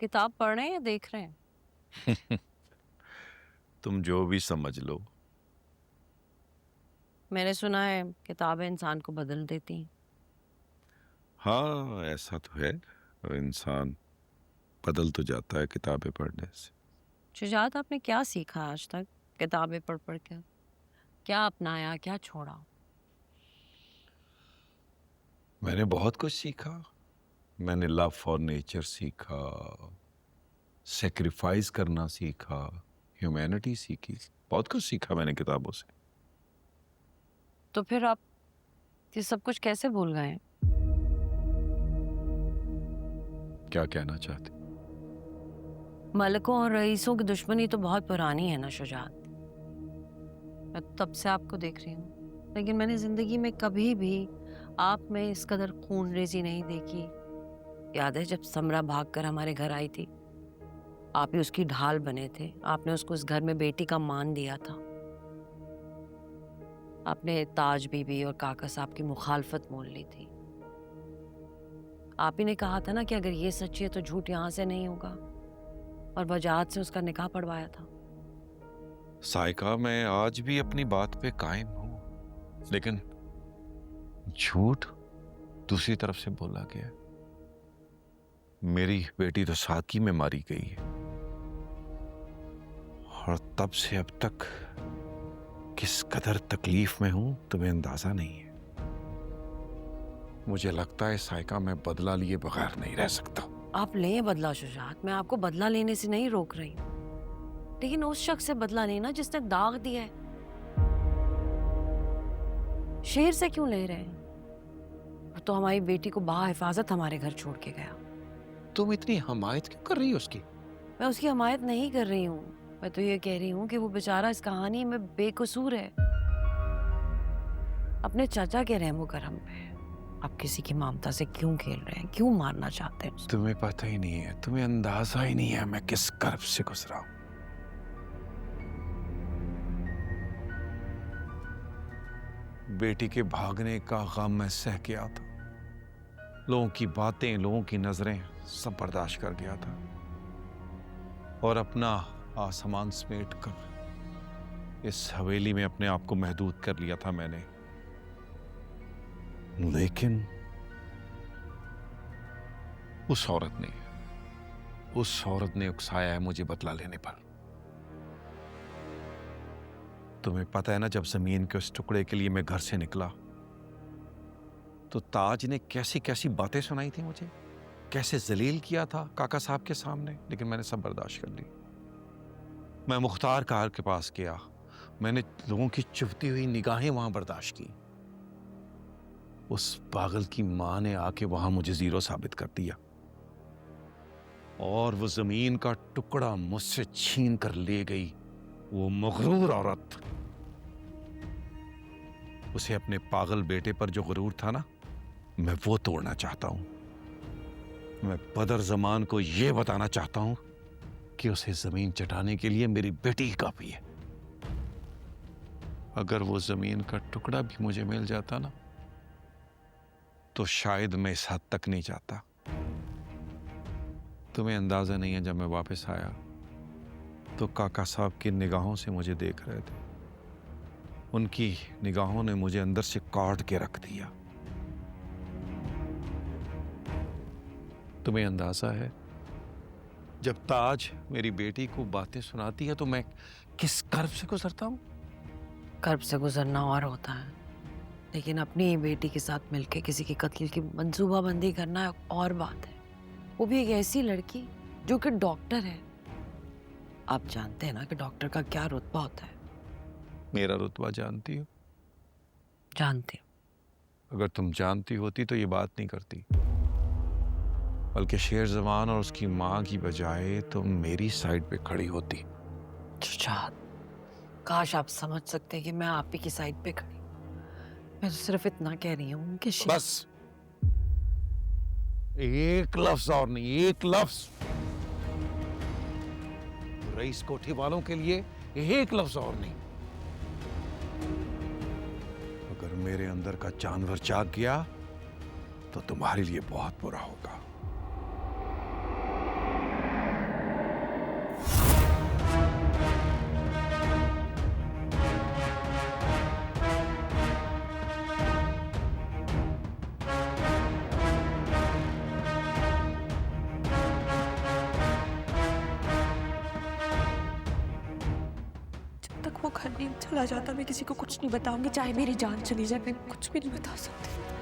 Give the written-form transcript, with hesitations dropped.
किताब पढ़ रहे हैं या देख रहे हैं? तुम जो भी समझ लो। मैंने सुना है किताबें इंसान को बदल देती हैं। हाँ, ऐसा तो है। इंसान बदल तो जाता है किताबें पढ़ने से। शुजात, आपने क्या सीखा आज तक किताबें पढ़ पढ़ के? क्या अपनाया, क्या छोड़ा? मैंने बहुत कुछ सीखा। मैंने लव फॉर नेचर सीखा, सेक्रीफाइस करना सीखा, ह्यूमैनिटी सीखी। बहुत कुछ सीखा मैंने किताबों से। तो फिर आप ये सब कुछ कैसे भूल गए? क्या कहना चाहती? मलकों और रईसों की दुश्मनी तो बहुत पुरानी है ना शुजात। मैं तब से आपको देख रही हूँ, लेकिन मैंने जिंदगी में कभी भी आप में इस कदर खूनरेजी नहीं देखी। याद है जब समरा भागकर हमारे घर आई थी? आप ही उसकी ढाल बने थे। आपने उसको इस घर में बेटी का मान दिया था। आपने ताज बीबी और काका साहब की मुखालफत मोल ली थी। आप ही ने कहा था ना कि अगर ये सच्ची है तो झूठ यहां से नहीं होगा, और वजाहत से उसका निकाह पढ़वाया था। साइका, मैं आज भी अपनी बात पे कायम हूं, लेकिन झूठ दूसरी तरफ से बोला गया। मेरी बेटी तो सादगी में मारी गई है, और तब से अब तक किस कदर तकलीफ में हूं तुम्हें अंदाजा नहीं है। मुझे लगता है साइका, मैं बदला लिए बगैर नहीं रह सकता। आप लें बदला शुजात, मैं आपको बदला लेने से नहीं रोक रही हूं, लेकिन उस शख्स से बदला लेना जिसने दाग दिया है। शेर से क्यों ले रहे हैं? वो तो हमारी बेटी को बाहिफाजत हमारे घर छोड़ के गया। तुम इतनी हमायत क्यों कर रही हो उसकी? मैं उसकी हमायत नहीं कर रही हूँ। मैं तो ये कह रही हूँ कि वो बेचारा इस कहानी में बेकसूर है। अपने चाचा के रहमो करम पे आप किसी की ममता से क्यों खेल रहे हैं? क्यों मारना चाहते हैं? तुम्हें पता ही नहीं है, तुम्हें अंदाजा ही नहीं है मैं किस कर्ब से गुजरा हूं। बेटी के भागने का गम मैं सह गया था। लोगों की बातें, लोगों की नजरें सब बर्दाश्त कर गया था, और अपना आसमान समेट कर इस हवेली में अपने आप को महदूद कर लिया था मैंने। लेकिन उस औरत ने उकसाया है मुझे बदला लेने पर। तुम्हें पता है ना, जब जमीन के उस टुकड़े के लिए मैं घर से निकला तो ताज ने कैसी कैसी बातें सुनाई थी मुझे, कैसे जलील किया था काका साहब के सामने, लेकिन मैंने सब बर्दाश्त कर ली। मैं मुख्तार कार के पास गया, मैंने लोगों की चुभती हुई निगाहें वहां बर्दाश्त की। उस पागल की मां ने आके वहां मुझे जीरो साबित कर दिया, और वो जमीन का टुकड़ा मुझसे छीन कर ले गई वो मगरूर औरत। उसे अपने पागल बेटे पर जो गुरूर था ना, मैं वो तोड़ना चाहता हूं। मैं बदर जमान को यह बताना चाहता हूं कि उसे जमीन चटाने के लिए मेरी बेटी ही काफी है। अगर वो जमीन का टुकड़ा भी मुझे मिल जाता ना, तो शायद मैं इस हद तक नहीं जाता। तुम्हें अंदाजा नहीं है, जब मैं वापस आया तो काका साहब की निगाहों से मुझे देख रहे थे। उनकी निगाहों ने मुझे अंदर से काट के रख दिया। तुम्हें अंदाजा है, जब ताज मेरी बेटी को बातें सुनाती है तो मैं किस कर्ब से गुजरता हूं? कर्ब से गुजरना और होता है, लेकिन अपनी बेटी के साथ मिलकर किसी के कत्ल की मंसूबाबंदी करना और बात है। वो भी एक ऐसी लड़की जो कि डॉक्टर है। आप जानते हैं ना कि डॉक्टर का क्या रुतबा होता है? मेरा रुतबा जानती हो? जानती हूँ। अगर तुम जानती होती तो ये बात नहीं करती, बल्कि शेर जवान और उसकी मां की बजाय तुम मेरी साइड पे खड़ी होती। शुजात, काश आप समझ सकते हैं कि मैं आप ही की साइड पे खड़ी। मैं तो सिर्फ इतना कह रही हूँ कि बस एक लफ्ज और नहीं, एक लफ्ज। रईस कोठी वालों के लिए एक लफ्ज और नहीं। अगर मेरे अंदर का जानवर जाग गया तो तुम्हारे लिए बहुत बुरा होगा। हनीम चला जाता, मैं किसी को कुछ नहीं बताऊंगी, चाहे मेरी जान चली जाए, मैं कुछ भी नहीं बता सकती।